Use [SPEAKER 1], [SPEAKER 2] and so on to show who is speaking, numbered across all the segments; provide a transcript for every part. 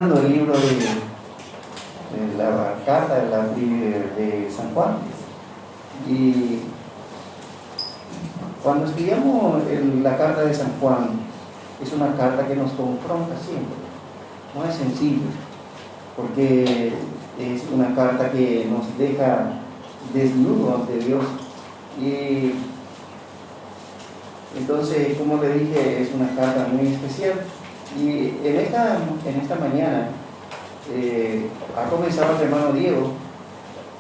[SPEAKER 1] El libro de la carta de San Juan, y cuando estudiamos la carta de San Juan, es una carta que nos confronta siempre, no es sencillo, porque es una carta que nos deja desnudo ante Dios. Y entonces, como le dije, es una carta muy especial. Y en esta mañana ha comenzado el hermano Diego,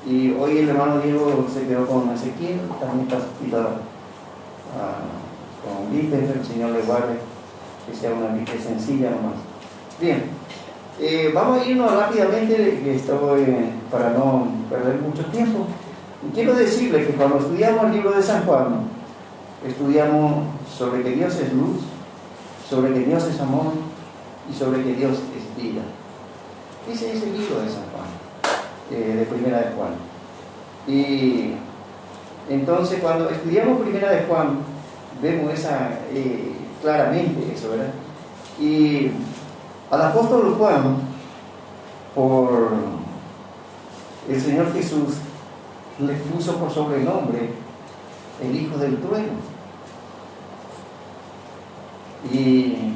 [SPEAKER 1] y hoy el hermano Diego se quedó con Ezequiel, también está con Vite. El Señor le guarde, que sea una Vite sencilla nomás. Bien, vamos a irnos rápidamente, para no perder mucho tiempo. Y quiero decirles que cuando estudiamos el libro de San Juan, estudiamos sobre que Dios es luz, sobre que Dios es amor y sobre que Dios es vida. Ese es el libro de San Juan, de Primera de Juan. Y entonces cuando estudiamos Primera de Juan, vemos claramente eso, ¿verdad? Y al apóstol Juan, por el Señor Jesús, le puso por sobrenombre el Hijo del Trueno. Y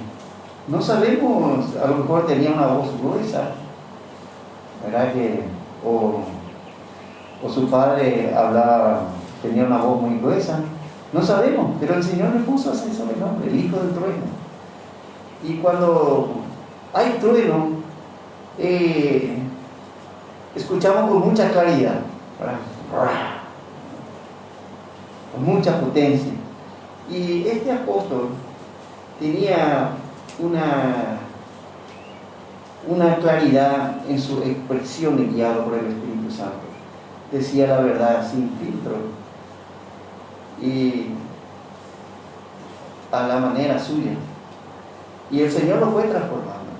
[SPEAKER 1] no sabemos, a lo mejor tenía una voz gruesa, ¿verdad? O su padre tenía una voz muy gruesa, no sabemos, pero el Señor le puso ese sobrenombre, el Hijo del Trueno. Y cuando hay trueno, escuchamos con mucha claridad, ¿verdad? Con mucha potencia. Y este apóstol tenía una claridad en su expresión, guiado por el Espíritu Santo. Decía la verdad sin filtro y a la manera suya. Y el Señor lo fue transformando.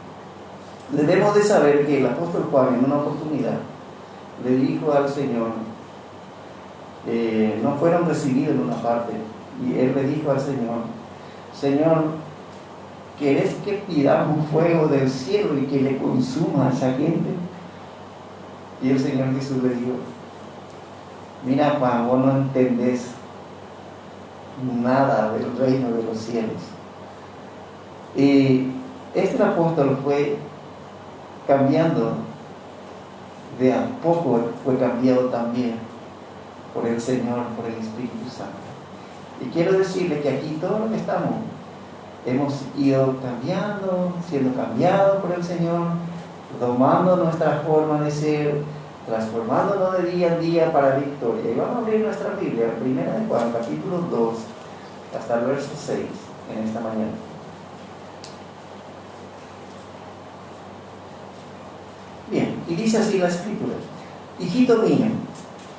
[SPEAKER 1] Debemos de saber que el apóstol Juan, en una oportunidad, le dijo al Señor, no fueron recibidos en una parte, y él le dijo al Señor: Señor, ¿querés que pidamos fuego del cielo y que le consuma a esa gente? Y el Señor Jesús le dijo: mira, Juan, vos no entendés nada del reino de los cielos. Y este apóstol fue cambiando, de a poco fue cambiado también por el Señor, por el Espíritu Santo. Y quiero decirle que aquí todos los que estamos hemos ido cambiando, siendo cambiados por el Señor, tomando nuestra forma de ser, transformándonos de día en día para victoria. Y vamos a abrir nuestra Biblia, Primera de Juan, capítulo 2, hasta el verso 6, en esta mañana. Bien, y dice así la Escritura: hijito mío,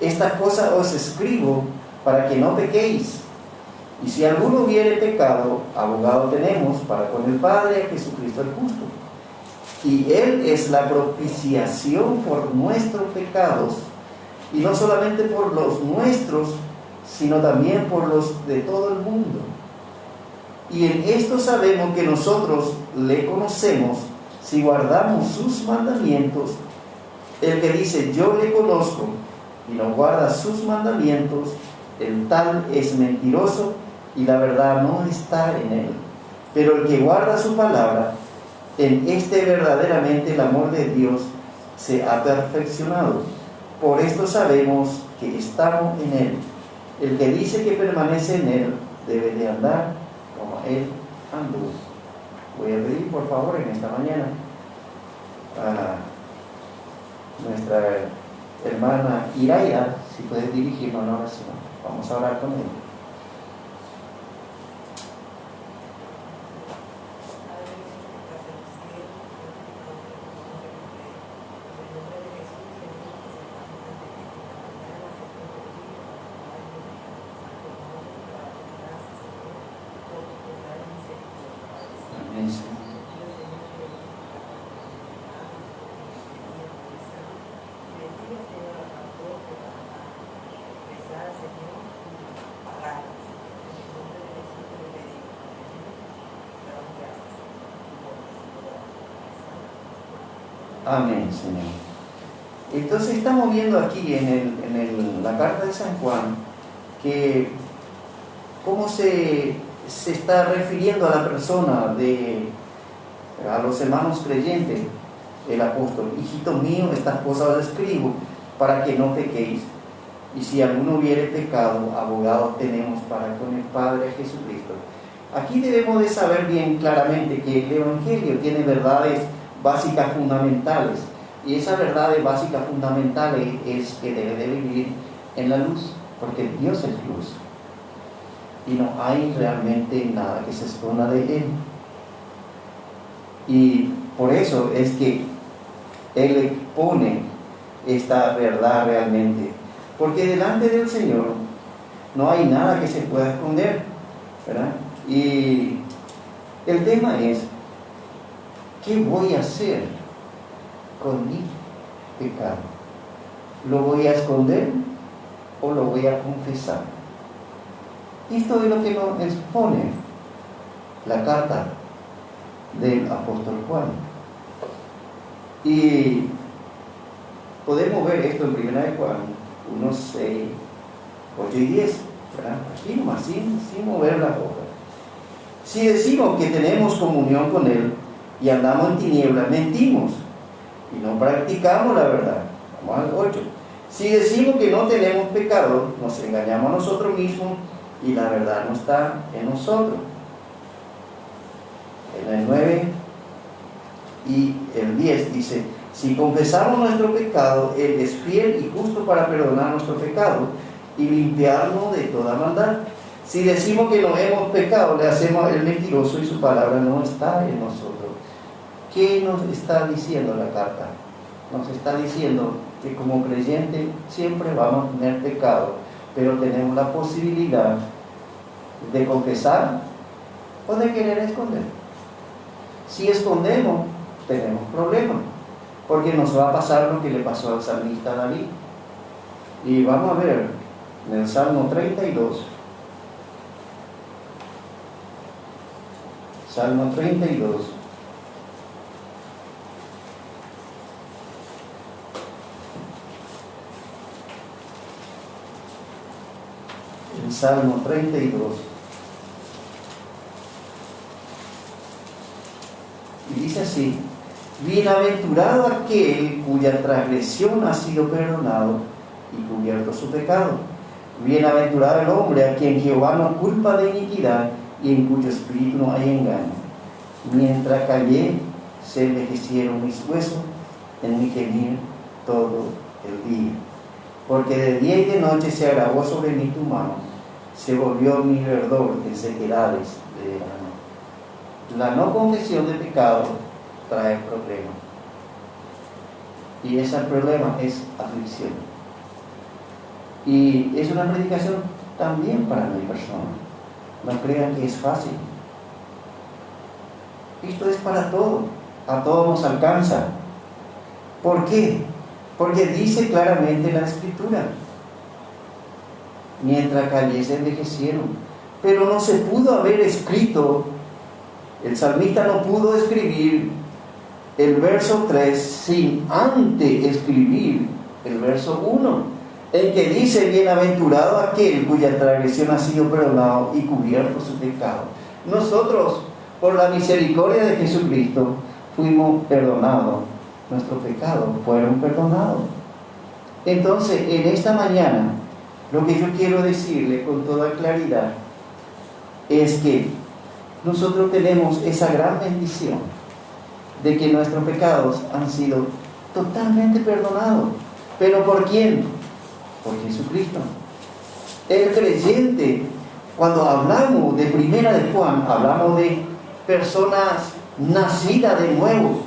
[SPEAKER 1] esta cosa os escribo para que no pequéis. Y si alguno hubiere pecado, abogado tenemos para con el Padre, a Jesucristo el justo. Y Él es la propiciación por nuestros pecados, y no solamente por los nuestros, sino también por los de todo el mundo. Y en esto sabemos que nosotros le conocemos, si guardamos sus mandamientos. El que dice yo le conozco y no guarda sus mandamientos, el tal es mentiroso, y la verdad no está en él. Pero el que guarda su palabra, en este verdaderamente el amor de Dios se ha perfeccionado. Por esto sabemos que estamos en él. El que dice que permanece en él debe de andar como él anduvo. Voy a pedir por favor en esta mañana a nuestra hermana Iraida, si puede dirigirnos a una oración. Vamos a orar con ella. Amén, Señor. Entonces estamos viendo aquí en la carta de San Juan que cómo se está refiriendo a la persona, a los hermanos creyentes, el apóstol: hijito mío, estas cosas os escribo para que no pequéis. Y si alguno hubiere pecado, abogado tenemos para con el Padre, Jesucristo. Aquí debemos de saber bien claramente que el Evangelio tiene verdades básicas fundamentales, y esas verdades básicas fundamentales es que debe de vivir en la luz, porque Dios es luz y no hay realmente nada que se esconda de Él. Y por eso es que Él expone esta verdad realmente, porque delante del Señor no hay nada que se pueda esconder, ¿verdad? Y el tema es: ¿qué voy a hacer con mi pecado? ¿Lo voy a esconder o lo voy a confesar? Esto es lo que nos expone la carta del apóstol Juan. Y podemos ver esto en 1 Juan 1, 6, 8 y 10, ¿verdad? Aquí nomás, sin mover la boca. Si decimos que tenemos comunión con Él y andamos en tinieblas, mentimos y no practicamos la verdad. Vamos al 8. Si decimos que no tenemos pecado, nos engañamos a nosotros mismos y la verdad no está en nosotros. En el 9 y el 10 dice: si confesamos nuestro pecado, Él es fiel y justo para perdonar nuestro pecado y limpiarnos de toda maldad. Si decimos que no hemos pecado, le hacemos el mentiroso y su palabra no está en nosotros. ¿Qué nos está diciendo la carta? Nos está diciendo que como creyente siempre vamos a tener pecado, pero tenemos la posibilidad de confesar o de querer esconder. Si escondemos, tenemos problemas, porque nos va a pasar lo que le pasó al salmista David. Y vamos a ver en el Salmo 32. Salmo 32. El Salmo 32. Y dice así: bienaventurado aquel cuya transgresión ha sido perdonado y cubierto su pecado. Bienaventurado el hombre a quien Jehová no culpa de iniquidad y en cuyo espíritu no hay engaño. Mientras callé, se envejecieron mis huesos en mi gemir todo el día. Porque de día y de noche se agravó sobre mí tu mano, se volvió mi verdor en sequedades de verano. La no confesión de pecado trae problemas, y ese problema es aflicción. Y es una predicación también para mi persona. No crean que es fácil. Esto es para todo, a todos nos alcanza. ¿Por qué? Porque dice claramente la Escritura: mientras callé se envejecieron. Pero no se pudo haber escrito, el salmista no pudo escribir el verso 3 sin antes escribir el verso 1, en que dice: bienaventurado aquel cuya transgresión ha sido perdonado y cubierto su pecado. Nosotros, por la misericordia de Jesucristo, fuimos perdonados, nuestros pecados fueron perdonados. Entonces, en esta mañana, lo que yo quiero decirle con toda claridad es que nosotros tenemos esa gran bendición de que nuestros pecados han sido totalmente perdonados. ¿Pero por quién? Por Jesucristo. El creyente, cuando hablamos de Primera de Juan, hablamos de personas nacidas de nuevo.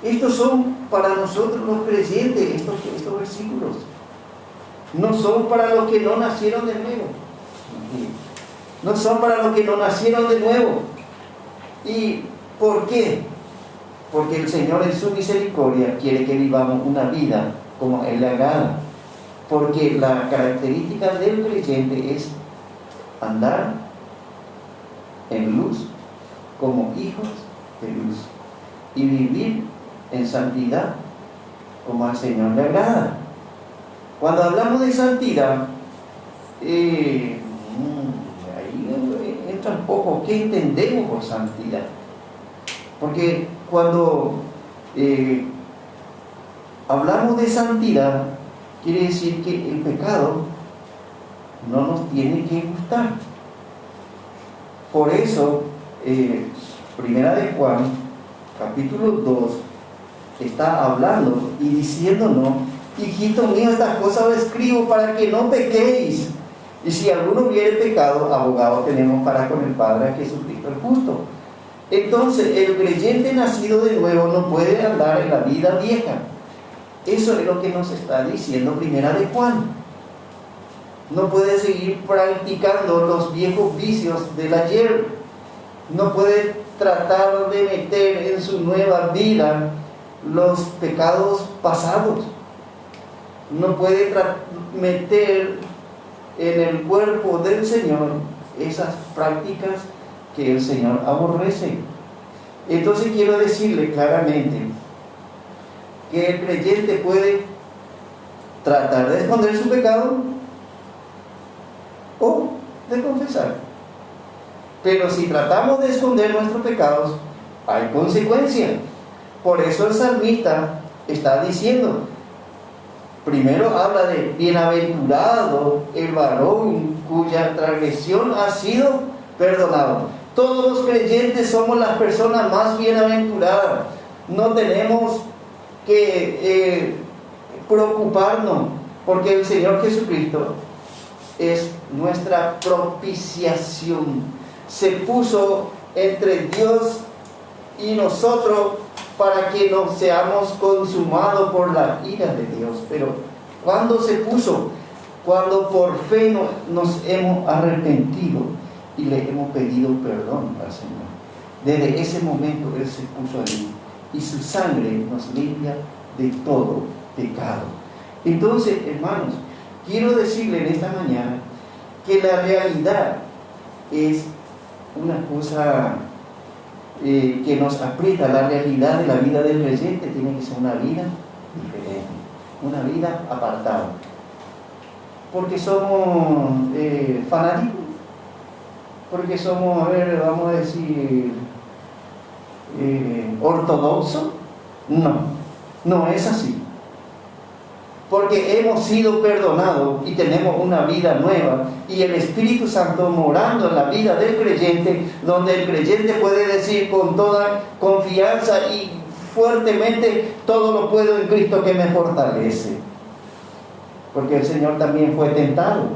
[SPEAKER 1] Estos son para nosotros los creyentes, estos versículos. No son para los que no nacieron de nuevo. No son para los que no nacieron de nuevo. ¿Y por qué? Porque el Señor en su misericordia quiere que vivamos una vida como a Él le agrada. Porque la característica del creyente es andar en luz, como hijos de luz, y vivir en santidad, como al Señor le agrada. Cuando hablamos de santidad, ahí entra un poco qué entendemos por santidad. Porque cuando hablamos de santidad, quiere decir que el pecado no nos tiene que gustar. Por eso, Primera de Juan, capítulo 2, está hablando y diciéndonos: hijitos míos, estas cosas os escribo para que no pequéis. Y si alguno hubiere pecado, abogado tenemos para con el Padre, a Jesucristo el justo. Entonces, el creyente nacido de nuevo no puede andar en la vida vieja. Eso es lo que nos está diciendo Primera de Juan. No puede seguir practicando los viejos vicios del ayer. No puede tratar de meter en su nueva vida los pecados pasados. No puede meter en el cuerpo del Señor esas prácticas que el Señor aborrece. Entonces quiero decirle claramente que el creyente puede tratar de esconder su pecado o de confesar. Pero si tratamos de esconder nuestros pecados, hay consecuencias. Por eso el salmista está diciendo, primero habla de bienaventurado el varón cuya transgresión ha sido perdonado. Todos los creyentes somos las personas más bienaventuradas. No tenemos que preocuparnos, porque el Señor Jesucristo es nuestra propiciación. Se puso entre Dios y nosotros para que no seamos consumados por la ira de Dios. Pero ¿cuándo se puso? Cuando por fe nos hemos arrepentido y le hemos pedido perdón al Señor. Desde ese momento Él se puso allí y su sangre nos limpia de todo pecado. Entonces, hermanos, quiero decirle en esta mañana que la realidad es una cosa que nos aprieta. La realidad de la vida del creyente tiene que ser una vida diferente, una vida apartada. Porque somos fanáticos, porque somos, vamos a decir, ortodoxos. No es así. Porque hemos sido perdonados y tenemos una vida nueva, y el Espíritu Santo morando en la vida del creyente, donde el creyente puede decir con toda confianza y fuertemente: todo lo puedo en Cristo que me fortalece. Porque el Señor también fue tentado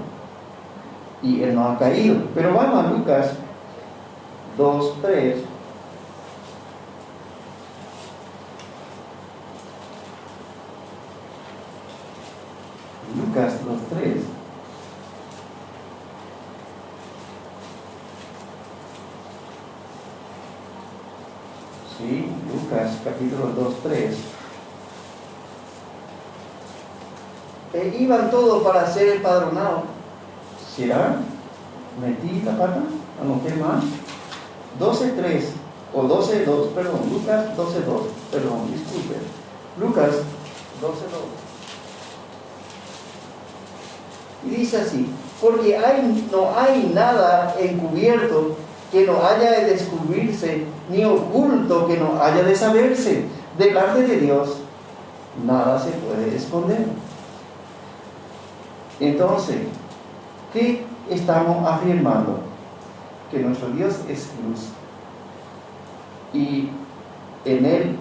[SPEAKER 1] y Él no ha caído. Pero vamos a Lucas 2:3. Lucas 2:3. Sí, Lucas capítulo 2:3. Iban todos para ser empadronados. ¿Será? ¿Metí la pata? ¿Anoté más? 12:3 o 12:2, perdón, Lucas 12:2, perdón, disculpe. Lucas 12:2. Y dice así: porque no hay nada encubierto que no haya de descubrirse, ni oculto que no haya de saberse. Delante de Dios nada se puede esconder. Entonces, ¿qué estamos afirmando? Que nuestro Dios es luz, y en Él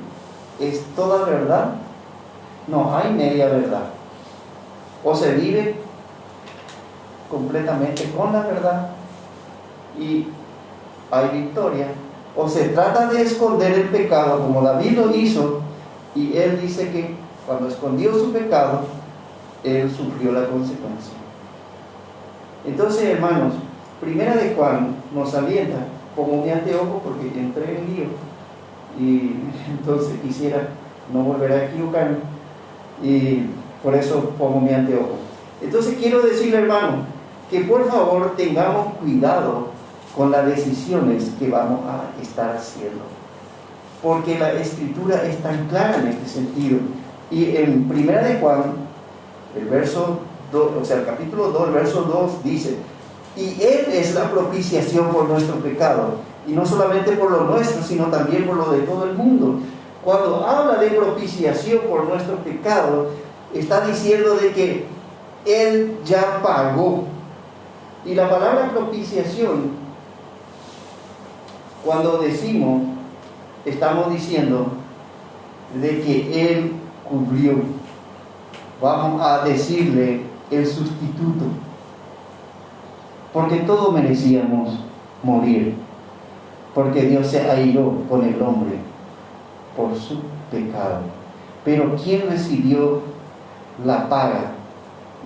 [SPEAKER 1] es toda verdad. No hay media verdad. O se vive completamente con la verdad y hay victoria, o se trata de esconder el pecado como David lo hizo, y él dice que cuando escondió su pecado, él sufrió la consecuencia. Entonces, hermanos, Primera de Juan nos alienta, como mi anteojo, porque entré en lío y entonces quisiera no volver a equivocarme, y por eso pongo mi anteojo. Entonces quiero decirle, hermano, que por favor tengamos cuidado con las decisiones que vamos a estar haciendo. porque la Escritura es tan clara en este sentido. Y en 1 de Juan, el verso 2, o sea, el capítulo 2, el verso 2 dice: y Él es la propiciación por nuestro pecado, y no solamente por lo nuestro, sino también por lo de todo el mundo. Cuando habla de propiciación por nuestro pecado, está diciendo de que Él ya pagó. Y la palabra propiciación, cuando decimos, estamos diciendo de que Él cubrió. Vamos a decirle el sustituto, porque todos merecíamos morir, porque Dios se airó con el hombre por su pecado. Pero ¿quién recibió la paga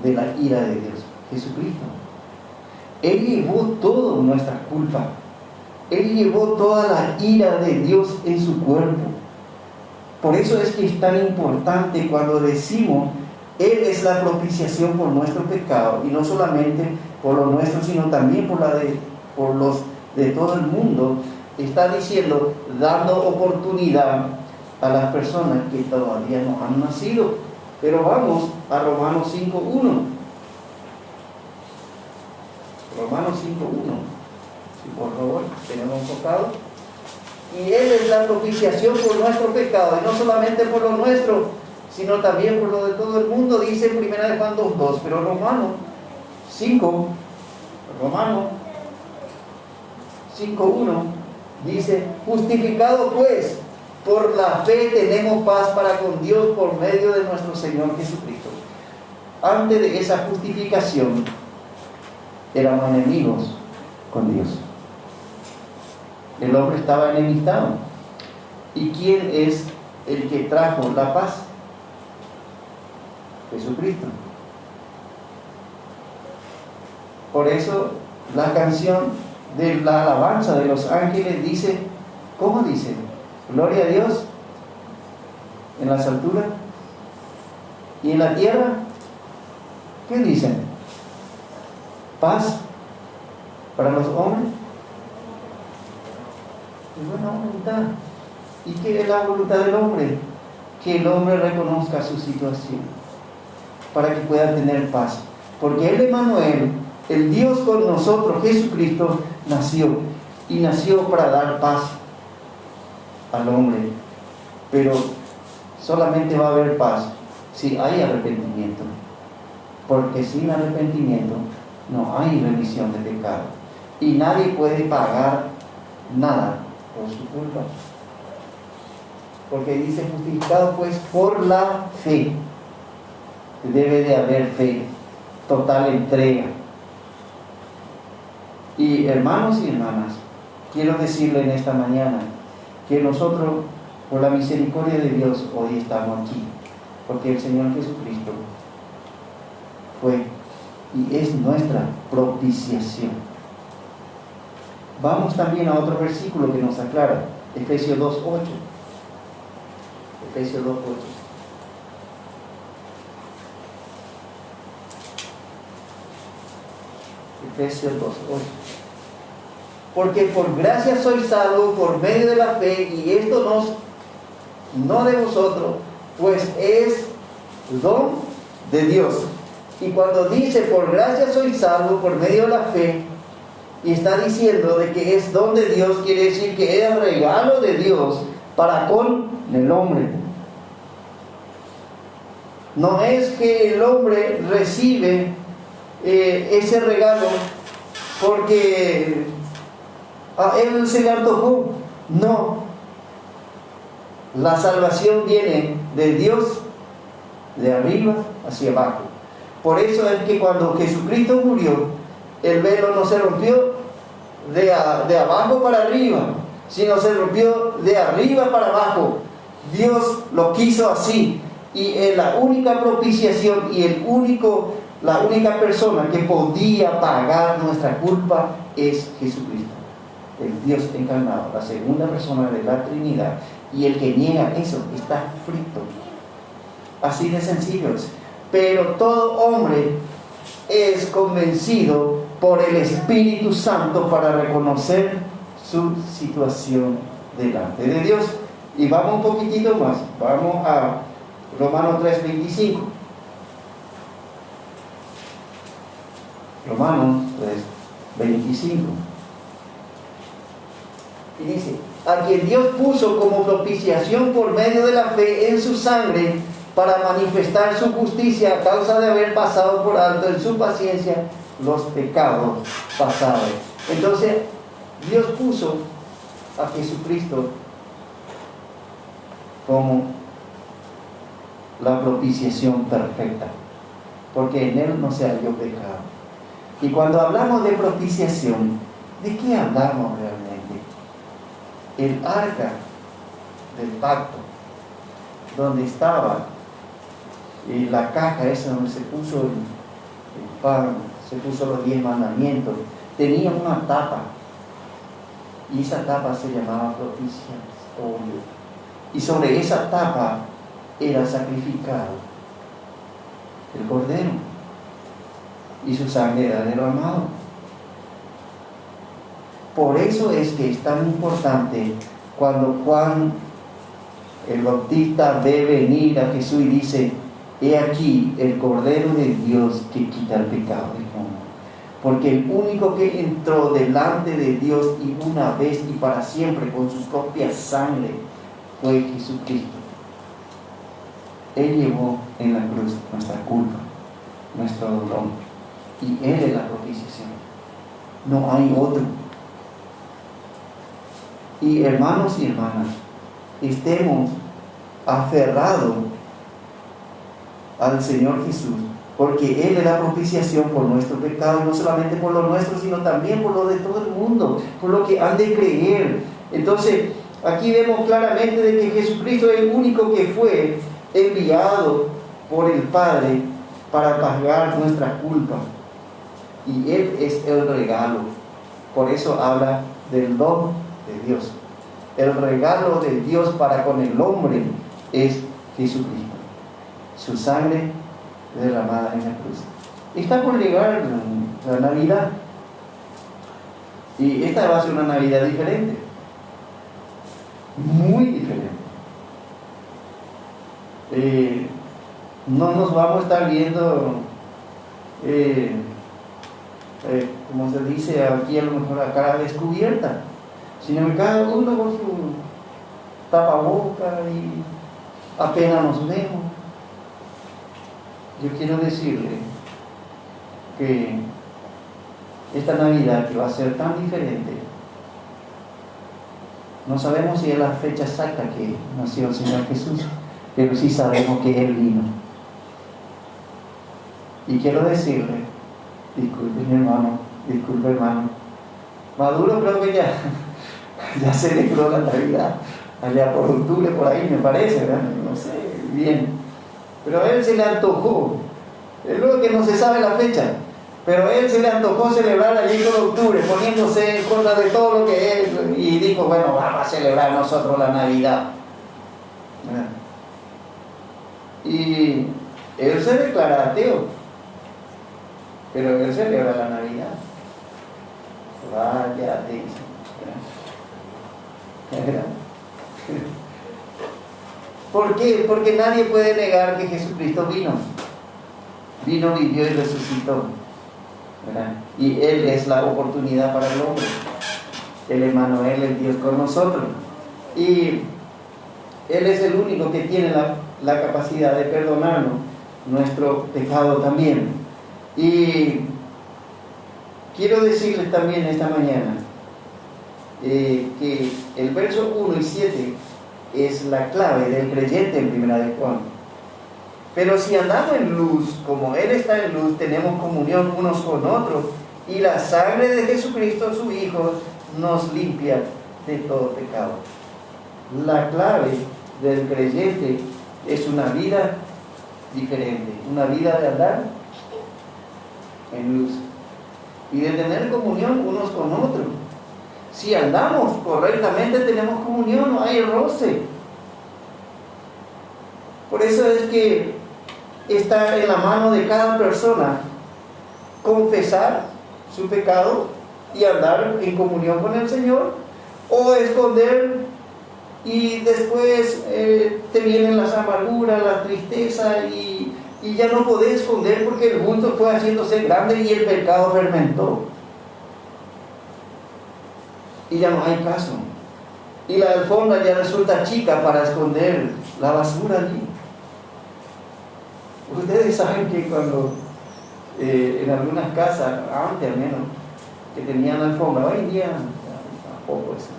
[SPEAKER 1] de la ira de Dios? Jesucristo. Él llevó toda nuestra culpa. Él llevó toda la ira de Dios en su cuerpo. Por eso es que es tan importante cuando decimos Él es la propiciación por nuestro pecado, y no solamente por lo nuestro, sino también por los de todo el mundo. Está diciendo, dando oportunidad a las personas que todavía no han nacido. Pero vamos a Romanos 5:1. Romanos 5:1. Si por favor, tenemos enfocado. Y Él es la propiciación por nuestro pecado, y no solamente por lo nuestro, sino también por lo de todo el mundo, dice en 1 de Juan 2:2. Pero Romanos 5:1 dice: justificado pues por la fe tenemos paz para con Dios por medio de nuestro Señor Jesucristo. Antes de esa justificación éramos enemigos con Dios. El hombre estaba enemistado. ¿Y quién es el que trajo la paz? Jesucristo. Por eso la canción de la alabanza de los ángeles dice, ¿cómo dice? Gloria a Dios en las alturas, y en la tierra, ¿qué dicen? Paz para los hombres y buena voluntad. ¿Y qué es la voluntad del hombre? Que el hombre reconozca su situación para que pueda tener paz. Porque el Emmanuel, el Dios con nosotros, Jesucristo, nació, y nació para dar paz al hombre. Pero solamente va a haber paz si hay arrepentimiento, porque sin arrepentimiento no hay remisión de pecado, y nadie puede pagar nada por su culpa. Porque dice justificado pues por la fe. Debe de haber fe, total entrega. Y hermanos y hermanas, quiero decirle en esta mañana que nosotros, por la misericordia de Dios, hoy estamos aquí, porque el Señor Jesucristo fue y es nuestra propiciación. Vamos también a otro versículo que nos aclara, Efesios 2:8. Efesios 2:8. Efesios 2:8. Porque por gracia sois salvos por medio de la fe, y esto no de vosotros, pues es don de Dios. Y cuando dice por gracia sois salvos por medio de la fe, y está diciendo de que es don de Dios, quiere decir que es regalo de Dios para con el hombre. No es que el hombre recibe ese regalo porque a él se le antojó. No. La salvación viene de Dios, de arriba hacia abajo. Por eso es que cuando Jesucristo murió, el velo no se rompió de abajo para arriba, sino se rompió de arriba para abajo. Dios lo quiso así. Y la única propiciación y la única persona que podía pagar nuestra culpa es Jesucristo, el Dios encarnado, la segunda persona de la Trinidad. Y el que niega eso está frito. Así de sencillo es. Pero todo hombre es convencido por el Espíritu Santo para reconocer su situación delante de Dios. Y vamos un poquitito más. Vamos a Romanos 3:25. Romanos 3:25. Y dice: a quien Dios puso como propiciación por medio de la fe en su sangre, para manifestar su justicia a causa de haber pasado por alto en su paciencia los pecados pasados. Entonces, Dios puso a Jesucristo como la propiciación perfecta, porque en Él no se halló pecado. Y cuando hablamos de propiciación, ¿de qué hablamos realmente? El arca del pacto, donde estaba la caja esa donde se puso el pan, se puso los 10 mandamientos, tenía una tapa, y esa tapa se llamaba propiciatorio, y sobre esa tapa era sacrificado el cordero, y su sangre era derramado. Por eso es que es tan importante cuando Juan el Bautista ve venir a Jesús y dice: he aquí el Cordero de Dios que quita el pecado del mundo. Porque el único que entró delante de Dios y una vez y para siempre con su propia sangre fue Jesucristo. Él llevó en la cruz nuestra culpa, nuestro dolor, y Él es la propiciación. No hay otro. Y hermanos y hermanas, estemos aferrados al Señor Jesús, porque Él es la propiciación por nuestro pecado, y no solamente por lo nuestro, sino también por lo de todo el mundo, por lo que han de creer. Entonces, aquí vemos claramente de que Jesucristo es el único que fue enviado por el Padre para pagar nuestra culpa, y Él es el regalo. Por eso habla del don de Dios. El regalo de Dios para con el hombre es Jesucristo, su sangre derramada en la cruz. Está por llegar la Navidad, y esta va a ser una Navidad diferente, muy diferente. No nos vamos a estar viendo como se dice aquí, a lo mejor a cara descubierta, sino que cada uno con su tapaboca y apenas nos vemos. Yo quiero decirle que esta Navidad, que va a ser tan diferente, no sabemos si es la fecha exacta que nació el Señor Jesús, pero sí sabemos que Él vino. Y quiero decirle, disculpe hermano, Maduro creo que ya celebró la Navidad, allá por octubre, por ahí me parece, ¿verdad? No sé bien, pero a él se le antojó, es lo que no se sabe la fecha, pero a él se le antojó celebrar allí por octubre, poniéndose en contra de todo lo que es, y dijo: bueno, vamos a celebrar nosotros la Navidad, ¿verdad? Y él se declara ateo, pero él celebra la Navidad. Vaya, dice. ¿Por qué? Porque nadie puede negar que Jesucristo vino, vivió y resucitó, ¿verdad? Y Él es la oportunidad para el hombre, el Emmanuel, el Dios con nosotros, y Él es el único que tiene la capacidad de perdonarnos nuestro pecado también. Y quiero decirles también esta mañana que el verso 1 y 7 es la clave del creyente en Primera de Juan. Pero si andamos en luz, como Él está en luz, tenemos comunión unos con otros, y la sangre de Jesucristo, su Hijo, nos limpia de todo pecado. La clave del creyente es una vida diferente, una vida de andar en luz y de tener comunión unos con otros. Si andamos correctamente, tenemos comunión, no hay roce. Por eso es que está en la mano de cada persona confesar su pecado y andar en comunión con el Señor, o esconder y después te vienen las amarguras, la tristeza y ya no podés esconder porque el mundo fue haciéndose grande y el pecado fermentó. Y ya no hay caso. Y la alfombra ya resulta chica para esconder la basura allí. Ustedes saben que cuando en algunas casas, antes al menos, que tenían alfombra, hoy en día tampoco eso.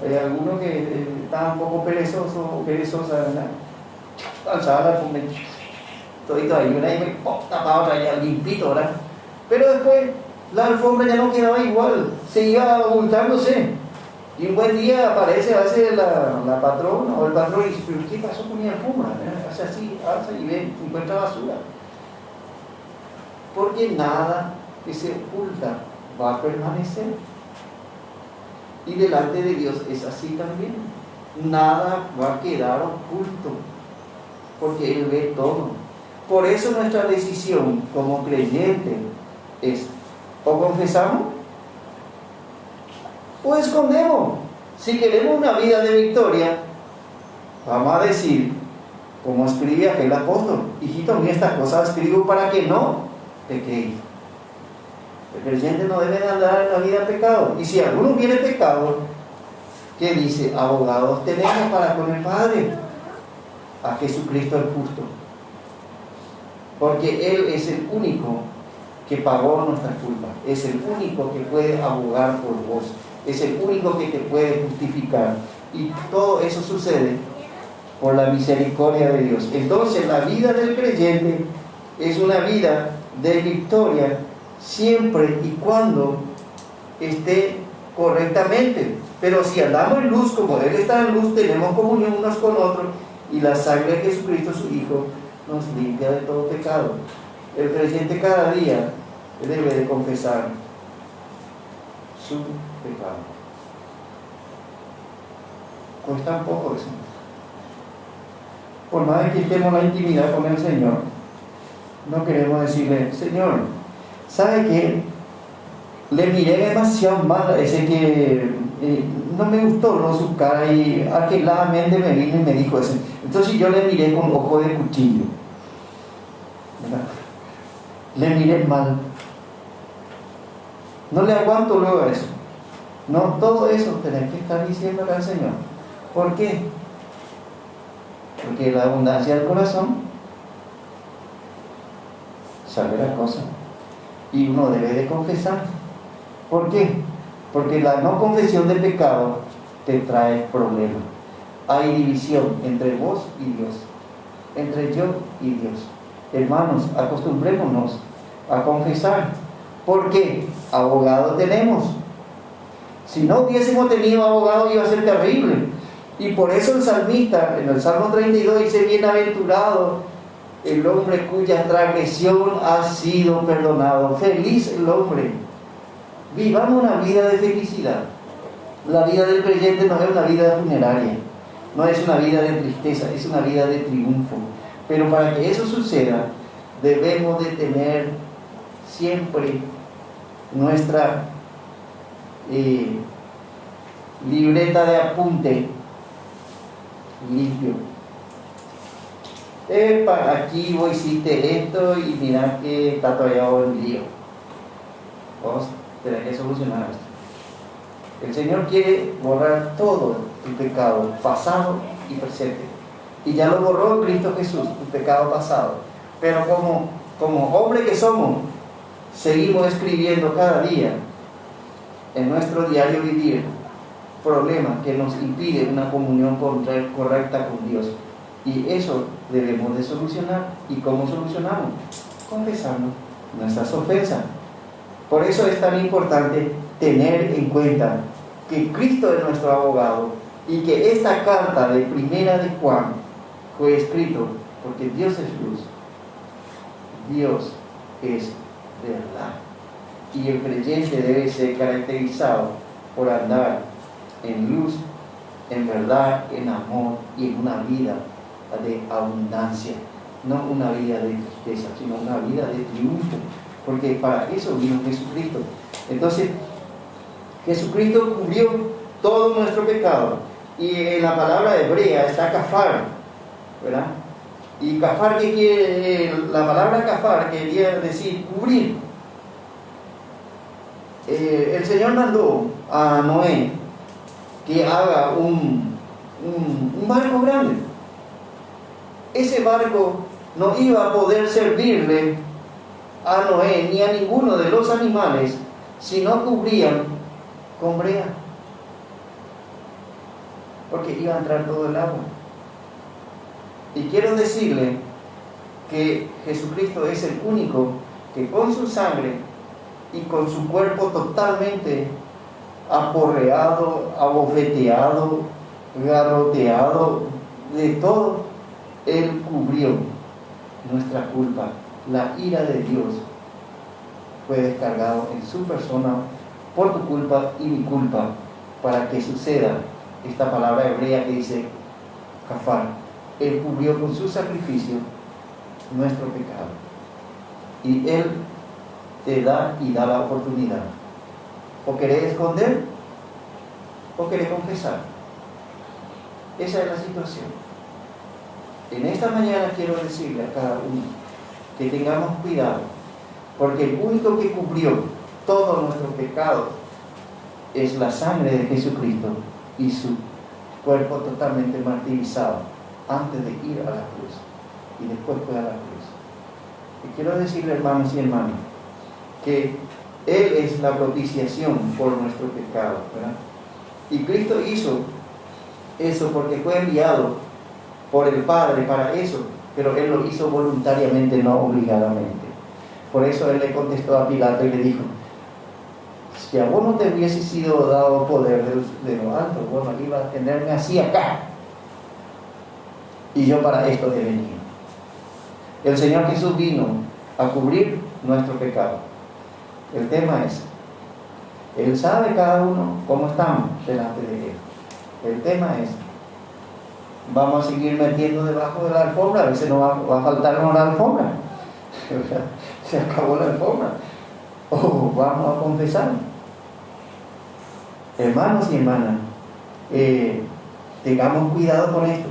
[SPEAKER 1] Hay algunos que estaban un poco perezosos o perezosas, ¿verdad? Alzaba la alfombra, todito ahí, una y me tapaba otra ya limpito, ¿verdad? Pero después la alfombra ya no quedaba igual, se iba abultándose. Y un buen día aparece a veces la patrona o el patrón y dice, pero ¿qué pasó con mi alfombra? Hace así, alza y ve, encuentra basura. Porque nada que se oculta va a permanecer. Y delante de Dios es así también. Nada va a quedar oculto, porque Él ve todo. Por eso nuestra decisión como creyente es: o confesamos o escondemos. Si queremos una vida de victoria, vamos a decir, como escribe aquel apóstol: hijito mío, estas cosas escribo para que no pequéis. El creyente no debe andar en la vida de pecado. Y si alguno hubiere pecado, ¿qué dice? Abogados tenemos para con el Padre, a Jesucristo el justo. Porque Él es el único que pagó nuestras culpas. Es el único que puede abogar por vos. Es el único que te puede justificar. Y todo eso sucede por la misericordia de Dios. Entonces la vida del creyente es una vida de victoria siempre y cuando esté correctamente. Pero si andamos en luz, como Él está en luz, tenemos comunión unos con otros, y la sangre de Jesucristo, su Hijo, nos limpia de todo pecado. El creyente cada día debe de confesar su pecado. Cuesta un poco eso. Por más que estemos en la intimidad con el Señor, no queremos decirle: Señor, ¿sabe qué? Le miré demasiado mal a ese que no me gustó, ¿no?, su cara, y arregladamente me vino y me dijo eso. Entonces yo le miré con ojo de cuchillo, ¿verdad? Le miré mal. No le aguanto luego a eso. No, todo eso tenés que estar diciéndole al Señor. ¿Por qué? Porque la abundancia del corazón sale la cosa. Y uno debe de confesar. ¿Por qué? Porque la no confesión de pecado te trae problemas. Hay división entre vos y Dios, entre yo y Dios. Hermanos, acostumbrémonos a confesar. ¿Por qué? Abogado tenemos. Si no hubiésemos tenido abogado, iba a ser terrible. Y por eso el salmista en el Salmo 32 dice: bienaventurado el hombre cuya transgresión ha sido perdonado. Feliz el hombre. Vivamos una vida de felicidad. La vida del creyente no es una vida funeraria, no es una vida de tristeza, es una vida de triunfo. Pero para que eso suceda, debemos de tener siempre nuestra libreta de apunte limpio. Aquí vos hiciste esto y mirá que está todavía el lío. Vos tenés que solucionar esto. El Señor quiere borrar todo tu pecado pasado y presente. Y ya lo borró Cristo Jesús, tu pecado pasado. Pero como hombre que somos, seguimos escribiendo cada día en nuestro diario vivir problemas que nos impiden una comunión correcta con Dios. Y eso debemos de solucionar. ¿Y cómo solucionamos? Confesando nuestras ofensas. Por eso es tan importante tener en cuenta que Cristo es nuestro abogado y que esta carta de Primera de Juan fue escrito porque Dios es luz, Dios es verdad, y el creyente debe ser caracterizado por andar en luz, en verdad, en amor y en una vida de abundancia, no una vida de tristeza, sino una vida de triunfo, porque para eso vino Jesucristo. Entonces Jesucristo cubrió todo nuestro pecado, Y en la palabra hebrea está kafar, ¿verdad? Y kafar, ¿qué quiere? La palabra kafar quería decir cubrir. El Señor mandó a Noé que haga un barco grande. Ese barco no iba a poder servirle a Noé ni a ninguno de los animales si no cubrían con brea, porque iba a entrar todo el agua. Y quiero decirle que Jesucristo es el único que con su sangre y con su cuerpo totalmente aporreado, abofeteado, garroteado, de todo, Él cubrió nuestra culpa. La ira de Dios fue descargado en su persona por tu culpa y mi culpa, para que suceda esta palabra hebrea que dice kafar. Él cubrió con su sacrificio nuestro pecado. Y Él te da y da la oportunidad. O querés esconder, o querés confesar. Esa es la situación. En esta mañana quiero decirle a cada uno que tengamos cuidado, porque el único que cubrió todos nuestros pecados es la sangre de Jesucristo y su cuerpo totalmente martirizado antes de ir a la cruz, y después fue a la cruz. Y quiero decirle, hermanos y hermanas, que Él es la propiciación por nuestro pecado, ¿verdad? Y Cristo hizo eso porque fue enviado por el Padre para eso, pero Él lo hizo voluntariamente, no obligadamente. Por eso Él le contestó a Pilato y le dijo: si a vos no te hubiese sido dado poder de lo alto, vos no ibas a tenerme así acá, y yo para esto he venido. El Señor Jesús vino a cubrir nuestro pecado. El tema es, Él sabe cada uno cómo estamos delante de Él. El tema es, vamos a seguir metiendo debajo de la alfombra, a veces nos va a faltarnos la alfombra, se acabó la alfombra, o vamos a confesar. Hermanos y hermanas, tengamos cuidado con esto.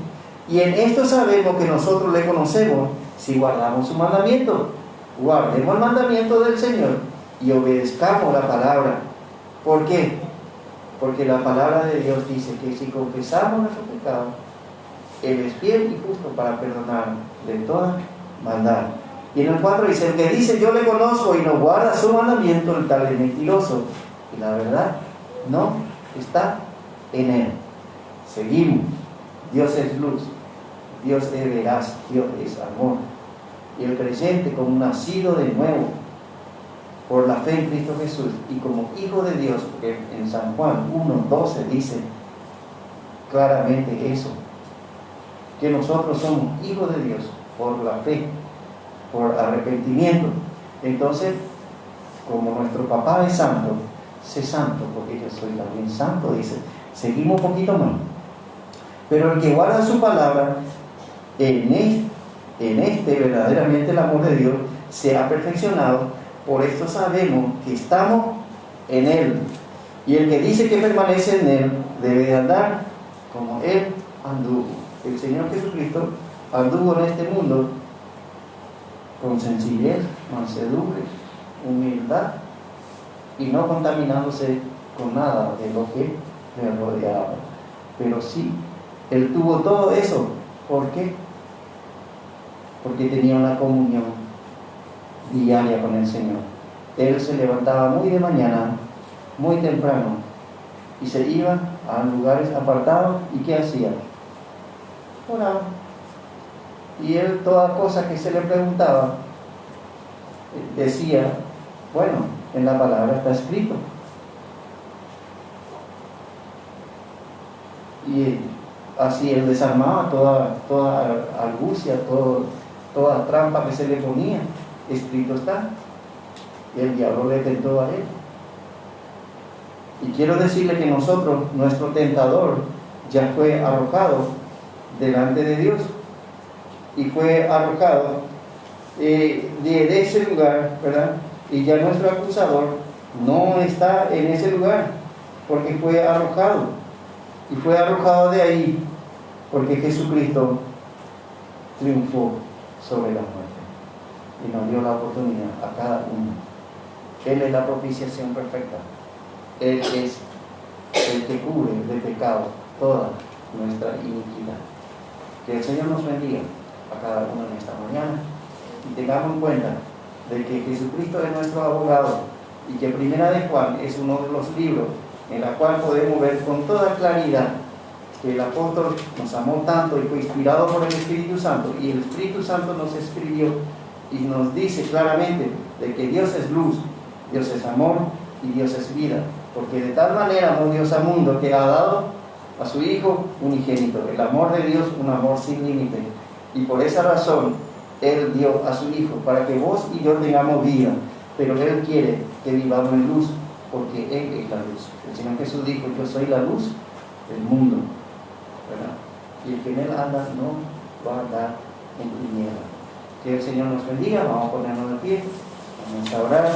[SPEAKER 1] Y en esto sabemos que nosotros le conocemos si guardamos su mandamiento. Guardemos el mandamiento del Señor y obedezcamos la palabra. ¿Por qué? Porque la palabra de Dios dice que si confesamos nuestro pecado, Él es fiel y justo para perdonar de toda maldad. Y en el 4 dice: el que dice yo le conozco y no guarda su mandamiento, el tal es mentiroso, y la verdad no está en él. Seguimos. Dios es luz, Dios es veraz, Dios es amor. Y el creyente, como nacido de nuevo por la fe en Cristo Jesús y como hijo de Dios, porque en San Juan 1:12 dice claramente eso, que nosotros somos hijos de Dios por la fe, por arrepentimiento. Entonces, como nuestro papá es santo, sé santo porque yo soy también santo, dice. Seguimos un poquito más. Pero el que guarda su palabra, en este verdaderamente el amor de Dios se ha perfeccionado. Por esto sabemos que estamos en Él. Y el que dice que permanece en Él debe de andar como Él anduvo. El Señor Jesucristo anduvo en este mundo con sencillez, mansedumbre, humildad y no contaminándose con nada de lo que le rodeaba. Pero sí, Él tuvo todo eso. ¿Por qué? Porque tenía una comunión diaria con el Señor. Él se levantaba muy de mañana, muy temprano, y se iba a lugares apartados. ¿Y qué hacía? Oraba. Y él, toda cosa que se le preguntaba, decía: bueno, en la palabra está escrito. Y así él desarmaba toda argucia, toda trampa que se le ponía. Escrito está. Y el diablo le tentó a él. Y quiero decirle que nosotros, nuestro tentador, ya fue arrojado delante de Dios. Y fue arrojado de ese lugar, ¿verdad? Y ya nuestro acusador no está en ese lugar, porque fue arrojado. y fue arrojado de ahí porque Jesucristo triunfó sobre la muerte y nos dio la oportunidad a cada uno. Él es la propiciación perfecta. Él es el que cubre de pecado toda nuestra iniquidad. Que el Señor nos bendiga a cada uno en esta mañana y tengamos en cuenta de que Jesucristo es nuestro abogado y que Primera de Juan es uno de los libros en la cual podemos ver con toda claridad que el apóstol nos amó tanto y fue inspirado por el Espíritu Santo, y el Espíritu Santo nos escribió y nos dice claramente de que Dios es luz, Dios es amor y Dios es vida, porque de tal manera amó Dios al mundo que ha dado a su Hijo unigénito. El amor de Dios, un amor sin límite, y por esa razón Él dio a su Hijo, para que vos y yo tengamos vida, pero Él quiere que vivamos en luz, porque Él es la luz. El Señor Jesús dijo: yo soy la luz del mundo, ¿verdad? Y el que en Él anda no va a andar en tiniebla. Que el Señor nos bendiga. Vamos a ponernos de pie, vamos a orar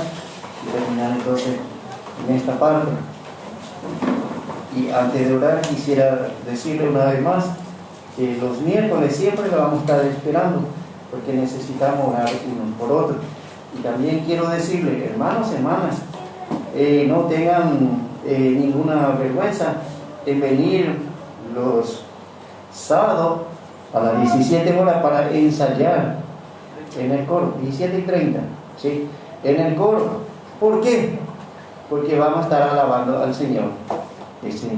[SPEAKER 1] y terminar entonces en esta parte. Y antes de orar quisiera decirle una vez más que los miércoles siempre lo vamos a estar esperando, porque necesitamos orar uno por otro. Y también quiero decirle, hermanos, hermanas, no tengan ninguna vergüenza en venir los sábados a las 17 horas para ensayar en el coro, 17:30, ¿sí? En el coro. ¿Por qué? Porque vamos a estar alabando al Señor ese